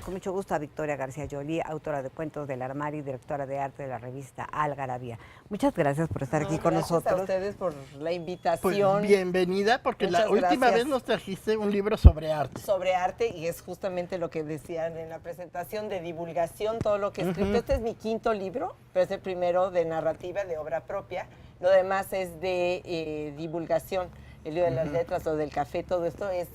con mucho gusto a Victoria García Joly, autora de Cuentos del Armario y directora de arte de la revista Algarabía. Muchas gracias por estar aquí con nosotros. Gracias a ustedes por la invitación. Pues bienvenida, porque Muchas la última gracias. vez nos trajiste un libro sobre arte. Sobre arte, y es justamente lo que decían en la presentación de divulgación, todo lo que he escrito. Este es mi quinto libro, pero es el primero de narrativa, de obra propia. Lo demás es de divulgación. El libro de las letras o del café, todo esto es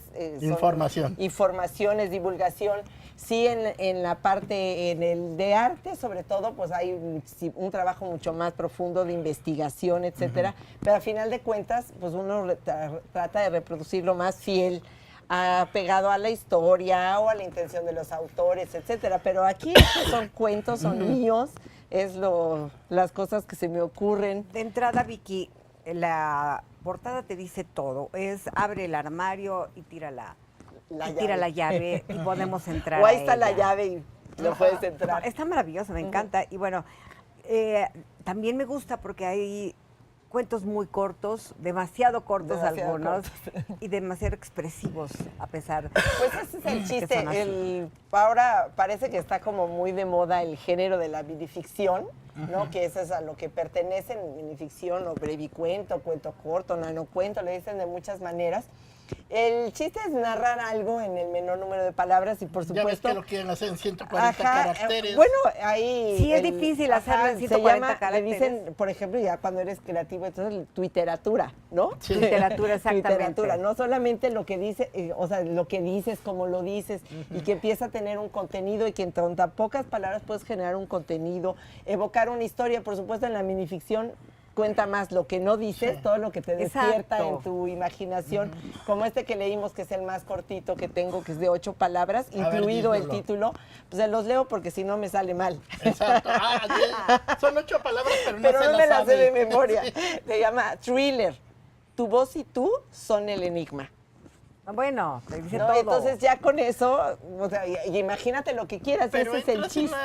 Información. Información, es divulgación. Sí, en la parte, en el de arte, sobre todo, pues hay un trabajo mucho más profundo de investigación, etcétera. Pero a final de cuentas, pues uno trata de reproducir lo más fiel, pegado a la historia o a la intención de los autores, etcétera. Pero aquí son cuentos, son míos, las cosas que se me ocurren. De entrada, Vicky, la portada te dice todo. Es abre el armario y tira la llave y podemos entrar. O ahí a está la ella. llave y lo puedes entrar. Está maravilloso, me encanta. Y bueno, también me gusta porque hay cuentos muy cortos, demasiado cortos algunos, y demasiado expresivos, a pesar. Pues ese es el chiste. Ahora parece que está como muy de moda el género de la minificción, ¿no? Que eso es a lo que pertenecen, minificción o brevicuento, cuento corto, nanocuento, le dicen de muchas maneras. El chiste es narrar algo en el menor número de palabras y por supuesto... Ya ves que lo quieren hacer en 140 caracteres. Bueno, ahí... Sí, es difícil hacerlo en 140 caracteres. Le dicen, por ejemplo, ya cuando eres creativo, entonces tu literatura, ¿no? Sí. Literatura, exactamente. Literatura, no solamente lo que dice, o sea, lo que dices, cómo lo dices, y que empieza a tener un contenido y que en tan pocas palabras puedes generar un contenido, evocar una historia. Por supuesto, en la minificción cuenta más lo que no dices, todo lo que te despierta en tu imaginación, como este que leímos, que es el más cortito que tengo, que es de 8 palabras, incluido el título. Pues se los leo porque si no me sale mal. Exacto. Son 8 palabras, pero no me las sé de memoria. Se llama Thriller. Tu voz y tú son el enigma. Bueno, te dice todo. Entonces ya con eso, o sea, y imagínate lo que quieras, ese es el chiste.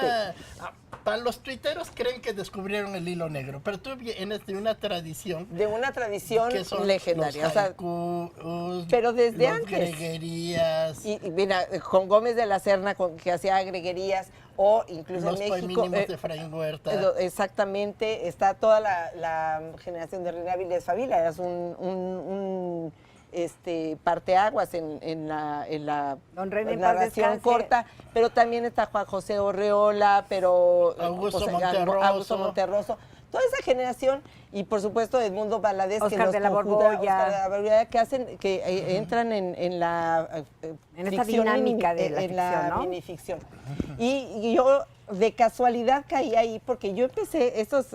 Para los tuiteros creen que descubrieron el hilo negro, pero tú vienes de una tradición. De una tradición legendaria. Los haikus, pero desde los antes. greguerías. Y mira, con Gómez de la Serna, que hacía greguerías, o incluso los en México. poemínimos de Efraín Huerta. Exactamente, está toda la generación de Reina Vilés Favila, es un parteaguas en la narración corta, pero también está Juan José Orreola, pero Augusto Monterroso, toda esa generación, y por supuesto Edmundo Valadez, Oscar de la Borbolla, que entran en esta dinámica de la minificción. Y yo de casualidad caí ahí porque yo empecé estos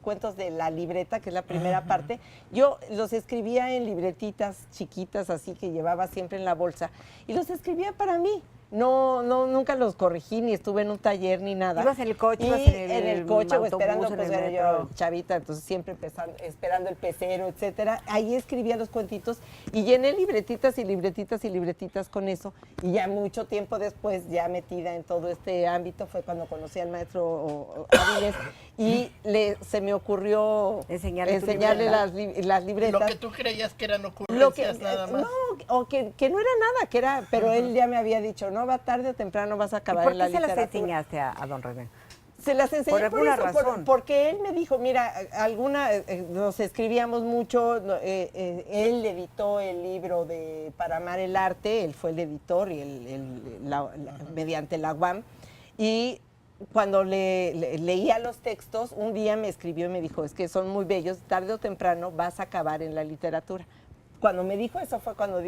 cuentos de la libreta, que es la primera parte, yo los escribía en libretitas chiquitas así que llevaba siempre en la bolsa y los escribía para mí. No, nunca los corregí, ni estuve en un taller, ni nada. ¿Ibas en el coche? ¿Ibas en el coche o esperando, pues era yo chavita, entonces siempre esperando el pecero, etcétera. Ahí escribía los cuentitos y llené libretitas y libretitas y libretitas con eso. Y ya mucho tiempo después, ya metida en todo este ámbito, fue cuando conocí al maestro Áviles y se me ocurrió enseñarle las libretas. Lo que tú creías que eran ocurrencias nada más. No, o que no era nada, pero él ya me había dicho, no, va tarde o temprano vas a acabar en la literatura. ¿Por qué se las enseñaste a don René? Se las enseñé por alguna razón. Porque él me dijo, mira, nos escribíamos mucho, él editó el libro de Para amar el arte, él fue el editor y mediante la UAM, y cuando leía los textos, un día me escribió y me dijo, es que son muy bellos, tarde o temprano vas a acabar en la literatura. Cuando me dijo eso fue cuando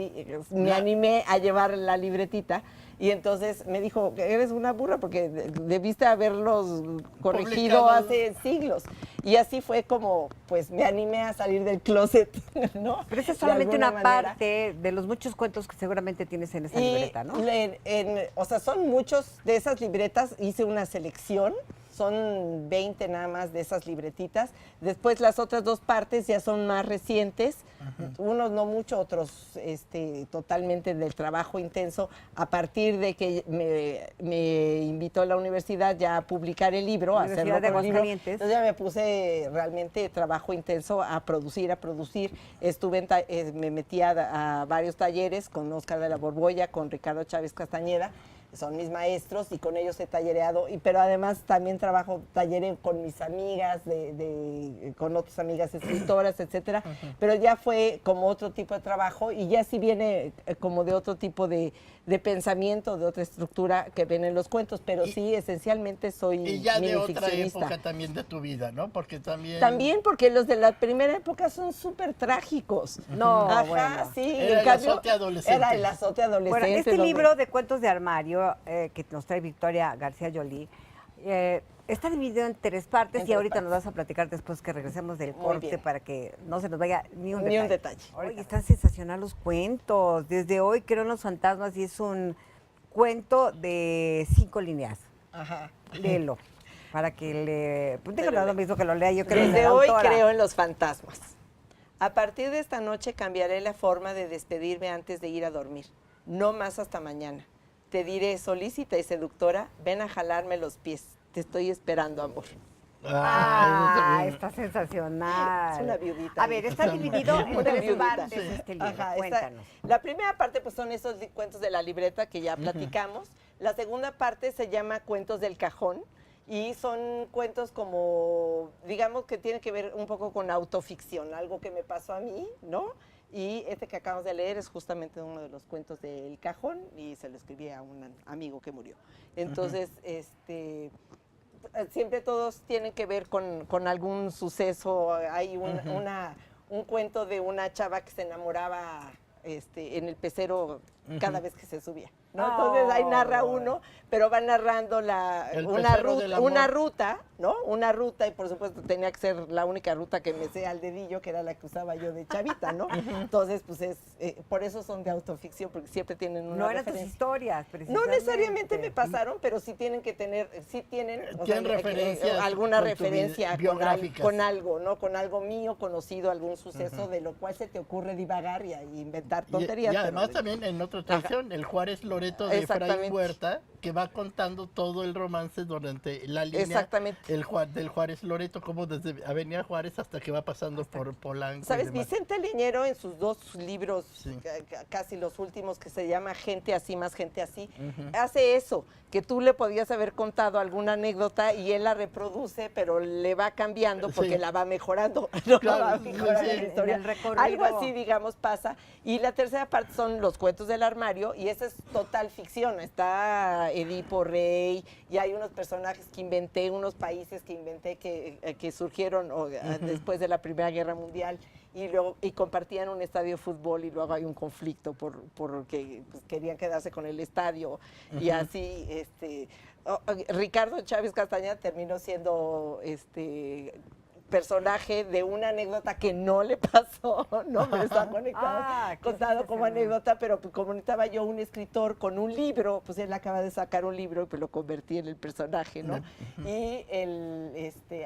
me animé a llevar la libretita y entonces me dijo, eres una burra porque debiste haberlos corregido hace siglos. Y así fue como pues me animé a salir del closet, ¿no? Pero esa es solamente una parte de los muchos cuentos que seguramente tienes en esa libreta, ¿no? O sea, son muchos de esas libretas, hice una selección. Son 20 nada más de esas libretitas. Después las otras 2 partes ya son más recientes, unos no mucho, otros totalmente del trabajo intenso. A partir de que me invitó la universidad ya a publicar el libro, a hacerlo como libro, entonces ya me puse realmente trabajo intenso a producir. Me metí a varios talleres con Oscar de la Borbolla, con Ricardo Chávez Castañeda, son mis maestros y con ellos he tallereado, pero además también talleré con mis amigas, con otras amigas escritoras, etcétera, pero ya fue como otro tipo de trabajo y ya sí viene como de otro tipo de pensamiento, de otra estructura que ven en los cuentos, pero sí, esencialmente soy Y ya de otra minificcionista. época también de tu vida, ¿no? Porque también... También porque los de la primera época son súper trágicos. No, Ajá, bueno. sí. Era el azote adolescente. Era el azote adolescente. Bueno, este donde- libro de cuentos de armario que nos trae Victoria García Joly está dividido en 3 partes En y 3 ahorita partes. nos vas a platicar después que regresemos del Muy corte bien. para que no se nos vaya ni un Ni detalle. un detalle. Oye, están sensacional los cuentos. Desde hoy creo en los fantasmas y es un cuento de 5 líneas. Ajá. Léelo. Para que le... Pues déjalo Pero lo mismo que lo lea, yo creo. Desde hoy creo en los fantasmas. A partir de esta noche cambiaré la forma de despedirme antes de ir a dormir. No más hasta mañana. Te diré, solícita y seductora, ven a jalarme los pies. Te estoy esperando, amor. Ah, está sensacional. Es una viudita. A ver, está dividido en Una 3 viudita. partes este libro. Ajá, Cuéntanos. la primera parte pues son esos cuentos de la libreta que ya platicamos. La segunda parte se llama Cuentos del Cajón y son cuentos como, digamos que tienen que ver un poco con autoficción, algo que me pasó a mí, ¿no? Y este que acabamos de leer es justamente uno de los cuentos del Cajón y se lo escribí a un amigo que murió. Entonces, siempre todos tienen que ver con algún suceso. Hay un cuento de una chava que se enamoraba en el pecero cada vez que se subía, ¿no? Entonces ahí narra uno, pero va narrando El una pecero del amor. ruta, ¿no? Una ruta, y por supuesto tenía que ser la única ruta que me sé al dedillo, que era la que usaba yo de chavita, ¿no? Entonces, pues por eso son de autoficción, porque siempre tienen una No eran tus referencia. historias, No precisamente. necesariamente me pasaron, pero sí tienen que tener, o Tienen sea, referencias alguna con tu referencia vida, biográficas. con algo, ¿no? Con algo mío, conocido, algún suceso de lo cual se te ocurre divagar y inventar tonterías. Y pero además también en otra tradición, el Juárez Loreto de Efraín Exactamente. Huerta, que va contando todo el romance durante la línea Exactamente. del Juárez Loreto, como desde Avenida Juárez hasta que va pasando por Polanco. ¿Sabes? y demás. Vicente Leñero en sus 2 libros, Sí. casi los últimos, que se llama Gente así más gente así, hace eso, que tú le podías haber contado alguna anécdota y él la reproduce, pero le va cambiando porque Sí. la va mejorando. ¿no? Claro, Va sí, mejorando sí. la historia. En el recorrido. Algo así, digamos, pasa. Y la tercera parte son los cuentos del armario y esa es total ficción. Está Edipo Rey y hay unos personajes que inventé, unos países que inventé que surgieron después de la Primera Guerra Mundial y luego compartían un estadio de fútbol y luego hay un conflicto porque pues, querían quedarse con el estadio y así Ricardo Chávez Castañeda terminó siendo personaje de una anécdota que no le pasó, no me está Ah, qué contado como sensacional. anécdota, pero pues, como necesitaba yo un escritor con un libro, pues él acaba de sacar un libro y pues lo convertí en el personaje, ¿no? Y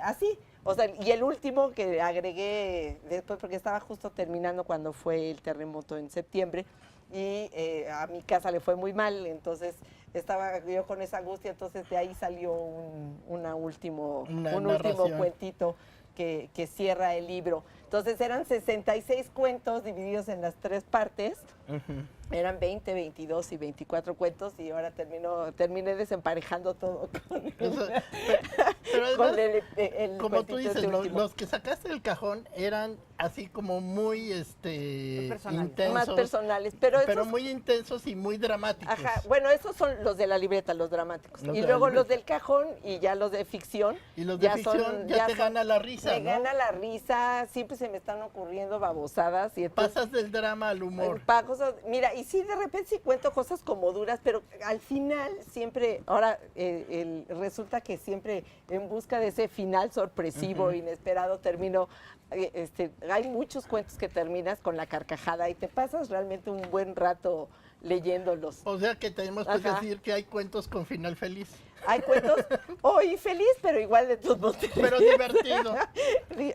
así, o sea, y el último que agregué después, porque estaba justo terminando cuando fue el terremoto en septiembre, y a mi casa le fue muy mal, entonces estaba yo con esa angustia, entonces de ahí salió un último narración. cuentito que cierra el libro. Entonces eran 66 cuentos divididos en las 3 partes. Eran 20, 22 y 24 cuentos y ahora terminé desemparejando todo con Pero además, con el como tú cuentito dices, este último. los que sacaste del cajón eran así como muy personales. intensos. Más personales, pero esos muy intensos y muy dramáticos. Ajá, bueno, esos son los de la libreta, los dramáticos. Los Y de la luego los libreta. del cajón y ya los de ficción. Y los de ficción ya te gana la risa, Me ¿no? gana la risa, siempre se me están ocurriendo babosadas. Y entonces, Pasas del drama al humor. Mira, y sí, de repente sí cuento cosas como duras, pero al final siempre, ahora resulta que siempre en busca de ese final sorpresivo, inesperado, termino, hay muchos cuentos que terminas con la carcajada y te pasas realmente un buen rato leyéndolos. O sea que tenemos que Ajá. decir que hay cuentos con final feliz. Hay cuentos, infeliz, pero igual de todos modos. Pero divertido.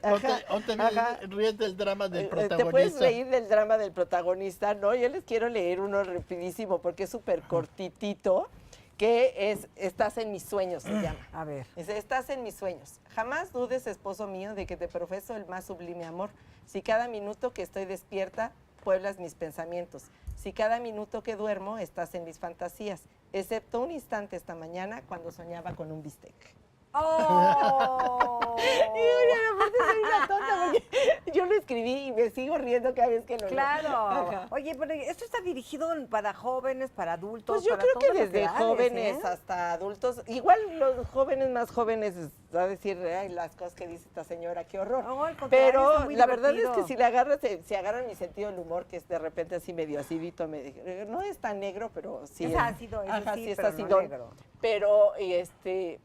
Ajá, O te ajá. ríes del drama del Te puedes protagonista. reír del drama del protagonista, ¿no? Yo les quiero leer uno rapidísimo porque es súper cortitito, que es Estás en mis sueños, se llama. A ver. Dice, estás en mis sueños. Jamás dudes, esposo mío, de que te profeso el más sublime amor. Si cada minuto que estoy despierta, pueblas mis pensamientos. Si cada minuto que duermo, estás en mis fantasías. excepto un instante esta mañana cuando soñaba con un bistec. ¡Oh! Y aparte soy una tonta porque yo lo escribí y me sigo riendo cada vez que lo leo. Claro. Ajá. Oye, pero esto está dirigido para jóvenes, para adultos, Pues yo para creo que todas las desde edades, jóvenes ¿eh? hasta adultos, igual los jóvenes más jóvenes va a decir, ay, las cosas que dice esta señora, qué horror. No, al contrario, está Pero muy la verdad es divertido. que si le agarras, si agarran mi sentido del humor, que es de repente así medio acidito, no es tan negro, pero sí Es ácido, eso ajá, sí, sí es pero no acidón. negro. Pero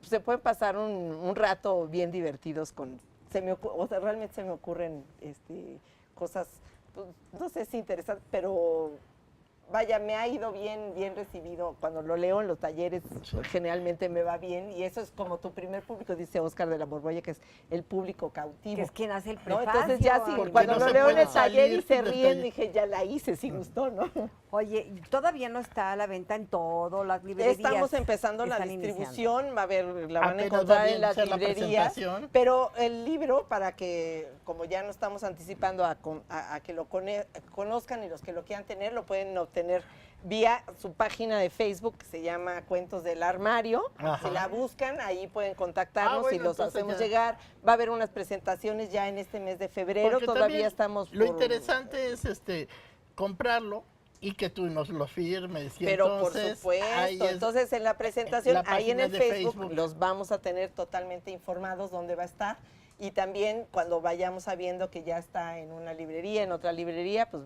se pueden pasar un rato bien divertidos o sea, realmente se me ocurren cosas, pues, no sé si interesantes, pero vaya, me ha ido bien recibido. Cuando lo leo en los talleres, generalmente me va bien. Y eso es como tu primer público, dice Óscar de la Borbolla, que es el público cautivo. Que es quien hace el ¿no? prefacio. Entonces ya sí, Porque cuando no lo se leo en puede el taller y salir se del ríen, taller. dije, ya la hice, sí gustó, ¿no? Oye, todavía no está a la venta en todas las librerías. Estamos empezando la Están distribución, va a ver, la van a Apenas encontrar va a en las ser la librerías, presentación. pero el libro, para que, como ya no estamos anticipando a que lo conozcan y los que lo quieran tener, lo pueden obtener vía su página de Facebook, que se llama Cuentos del Armario. Ajá. Si la buscan, ahí pueden contactarnos Bueno, y los entonces hacemos ya. llegar. Va a haber unas presentaciones ya en este mes de febrero, Porque todavía también estamos Lo por- interesante es comprarlo y que tú nos lo firmes. Y Pero entonces, por ahí supuesto, es entonces en la presentación, la ahí en página el de Facebook, los vamos a tener totalmente informados dónde va a estar. Y también cuando vayamos sabiendo que ya está en una librería, en otra librería, pues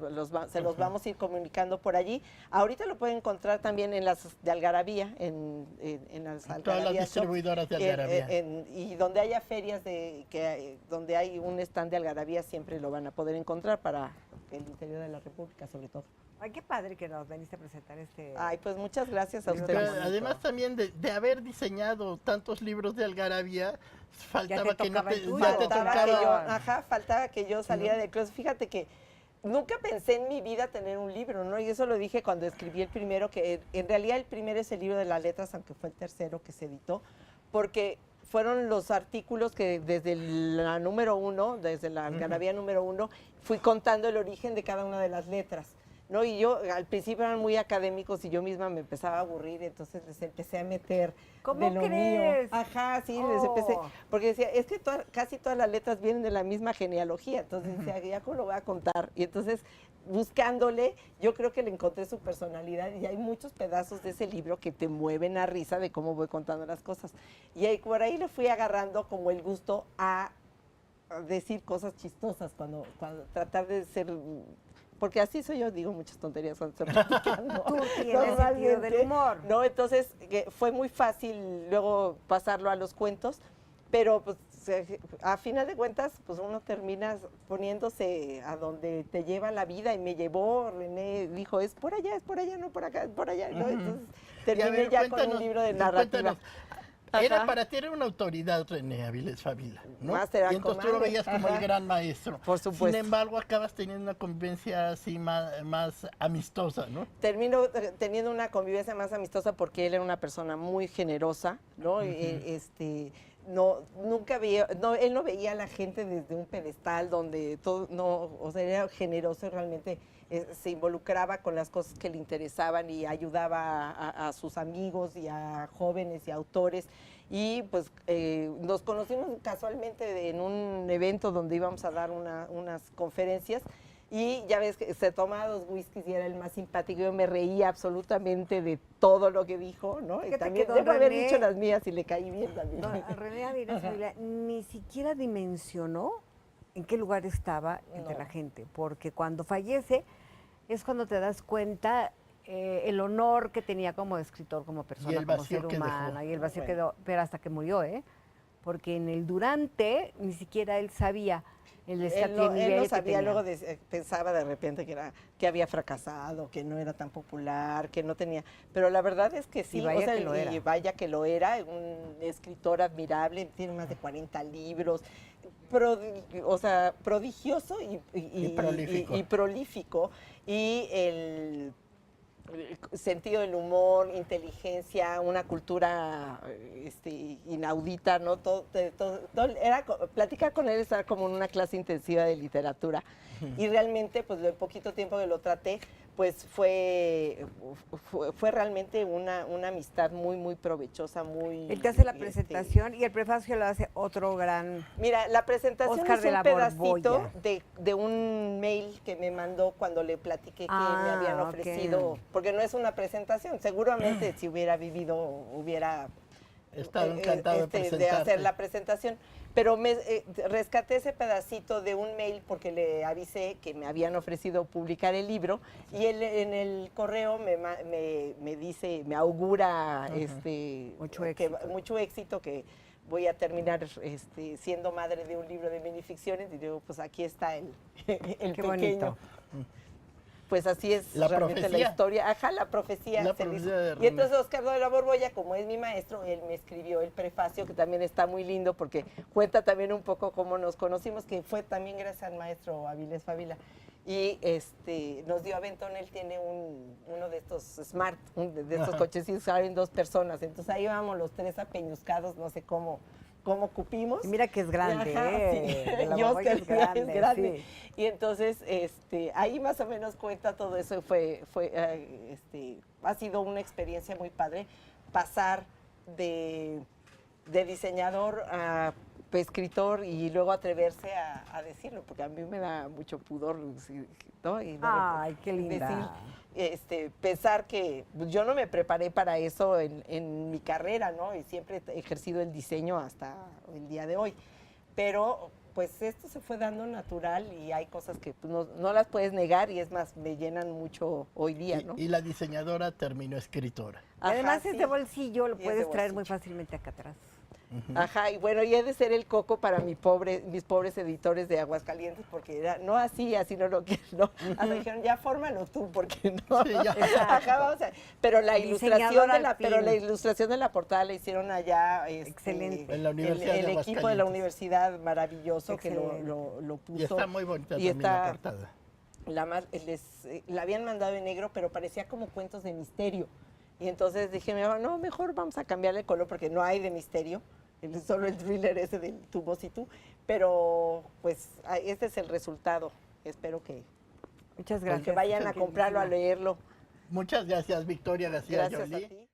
se los vamos a ir comunicando por allí. Ahorita lo pueden encontrar también en las de Algarabía, en las Todas las Algarabía Shops, distribuidoras de Algarabía. y donde haya ferias donde hay un stand de Algarabía, siempre lo van a poder encontrar para el interior de la República, sobre todo. Ay, qué padre que nos veniste a presentar este. Ay, pues muchas gracias a Pero Pero ustedes. además también de haber diseñado tantos libros de Algarabía, faltaba que no tocaba el te, tuyo. ya te Faltaba que yo saliera de closet. Fíjate que nunca pensé en mi vida tener un libro, ¿no? Y eso lo dije cuando escribí el primero, que en realidad el primero es el libro de las letras, aunque fue el tercero que se editó, porque fueron los artículos que desde la número 1, desde la Algarabía número 1, fui contando el origen de cada una de las letras. ¿No? Y yo al principio eran muy académicos y yo misma me empezaba a aburrir, entonces les empecé a meter ¿Cómo de lo crees? mío. Ajá, sí, les Oh. empecé, porque decía, es que casi todas las letras vienen de la misma genealogía, entonces decía, ya cómo lo voy a contar. Y entonces, buscándole, yo creo que le encontré su personalidad y hay muchos pedazos de ese libro que te mueven a risa de cómo voy contando las cosas. Y ahí, por ahí le fui agarrando como el gusto a decir cosas chistosas, cuando tratar de ser... Porque así soy yo, digo muchas tonterías cuando estoy platicando. Tú tienes sentido del humor. No, entonces fue muy fácil luego pasarlo a los cuentos, pero pues a final de cuentas, pues uno termina poniéndose a donde te lleva la vida y me llevó, René dijo, es por allá, no por acá, es por allá. ¿No? Entonces Y a terminé ver, ya con cuéntanos, un libro de narrativa. Era Ajá. para ti era una autoridad René Avilés Favila, ¿no? Máster Y entonces tú lo comadre. veías como Ajá. el gran maestro. Por supuesto. Sin embargo, acabas teniendo una convivencia así más amistosa, ¿no? Termino teniendo una convivencia más amistosa porque él era una persona muy generosa, ¿no? Nunca veía, él no veía a la gente desde un pedestal donde todo, no, o sea, era generoso y realmente se involucraba con las cosas que le interesaban y ayudaba a sus amigos y a jóvenes y autores. Y pues nos conocimos casualmente en un evento donde íbamos a dar unas conferencias. Y ya ves que se tomaba 2 whiskies y era el más simpático. Yo me reía absolutamente de todo lo que dijo, ¿no? Y Fíjate también que don debo haber René- dicho las mías y le caí bien también. No, René Avilés Favila ni siquiera dimensionó en qué lugar estaba entre la gente, porque cuando fallece es cuando te das cuenta el honor que tenía como escritor, como persona, Y el como vacío ser que humano, dejó. y el vacío Bueno. quedó, pero hasta que murió, porque en el durante ni siquiera él sabía el Él no sabía, luego pensaba de repente que había fracasado, que no era tan popular, que no tenía, pero la verdad es que sí, Y vaya que lo era. y vaya que lo era, un escritor admirable, tiene más de 40 libros, prodigioso prolífico. y prolífico, y el sentido del humor, inteligencia, una cultura inaudita, ¿no? Platicar con él era como una clase intensiva de literatura. Y realmente, pues, el poquito tiempo que lo traté, pues fue realmente una amistad muy, muy provechosa, muy... Él te hace la presentación y el prefacio lo hace otro gran... Mira, la presentación Oscar es de un la pedacito Borbolla. de un mail que me mandó cuando le platiqué que me habían ok. ofrecido, porque no es una presentación, seguramente si hubiera vivido hubiera Estaba encantado de de presentarte. hacer la presentación, pero rescaté ese pedacito de un mail porque le avisé que me habían ofrecido publicar el libro y él en el correo me dice, me augura mucho éxito, que voy a terminar siendo madre de un libro de minificciones, y digo, pues aquí está el Qué pequeño. bonito. Pues así es La realmente profecía. la historia. Ajá, la profecía. La se profecía dice. de Y René. entonces Oscar de la Borbolla, como es mi maestro, él me escribió el prefacio, que también está muy lindo porque cuenta también un poco cómo nos conocimos, que fue también gracias al maestro Avilés Favila. Y nos dio aventón, él tiene uno de estos Smart, de estos cochecitos que caben 2 personas. Entonces ahí vamos los 3 apeñuscados, no sé cómo cupimos. Y mira que es grande, Ajá, ¿eh? sí. De la Y Borbolla Oscar es grande. sí. Y entonces, ahí más o menos cuenta todo eso. Ha sido una experiencia muy padre pasar de diseñador a escritor y luego atreverse a decirlo, porque a mí me da mucho pudor, ¿no? Y Ay, qué linda. Pensar que pues, yo no me preparé para eso en mi carrera, ¿no? Y siempre he ejercido el diseño hasta el día de hoy. Pero pues esto se fue dando natural y hay cosas que pues, no las puedes negar y es más, me llenan mucho hoy día, ¿no? Y la diseñadora terminó escritora. Ajá, Además sí. es de bolsillo, lo Y es puedes de traer muy bolsillo. fácilmente acá atrás. Ajá, y bueno, y he de ser el coco para mis pobres editores de Aguascalientes, porque era, no así no lo quiero, no. Hasta me dijeron, ya fórmalo tú, porque no. Sí, ya. Ajá, vamos a, pero la ilustración Diseñador al pero fin. la ilustración de la portada la hicieron allá, Excelente. En la Universidad el de equipo de la Aguascalientes. universidad maravilloso que Excelente. lo puso. Y está muy bonita Y también la está- portada. la habían mandado en negro, pero parecía como cuentos de misterio. Y entonces dije, no, mejor vamos a cambiarle el color porque no hay de misterio, solo el thriller ese de Tu voz y tú. Pero pues este es el resultado. Espero que Muchas gracias. vayan a comprarlo, a leerlo. Muchas gracias, Victoria García Gracias a Jolie. ti.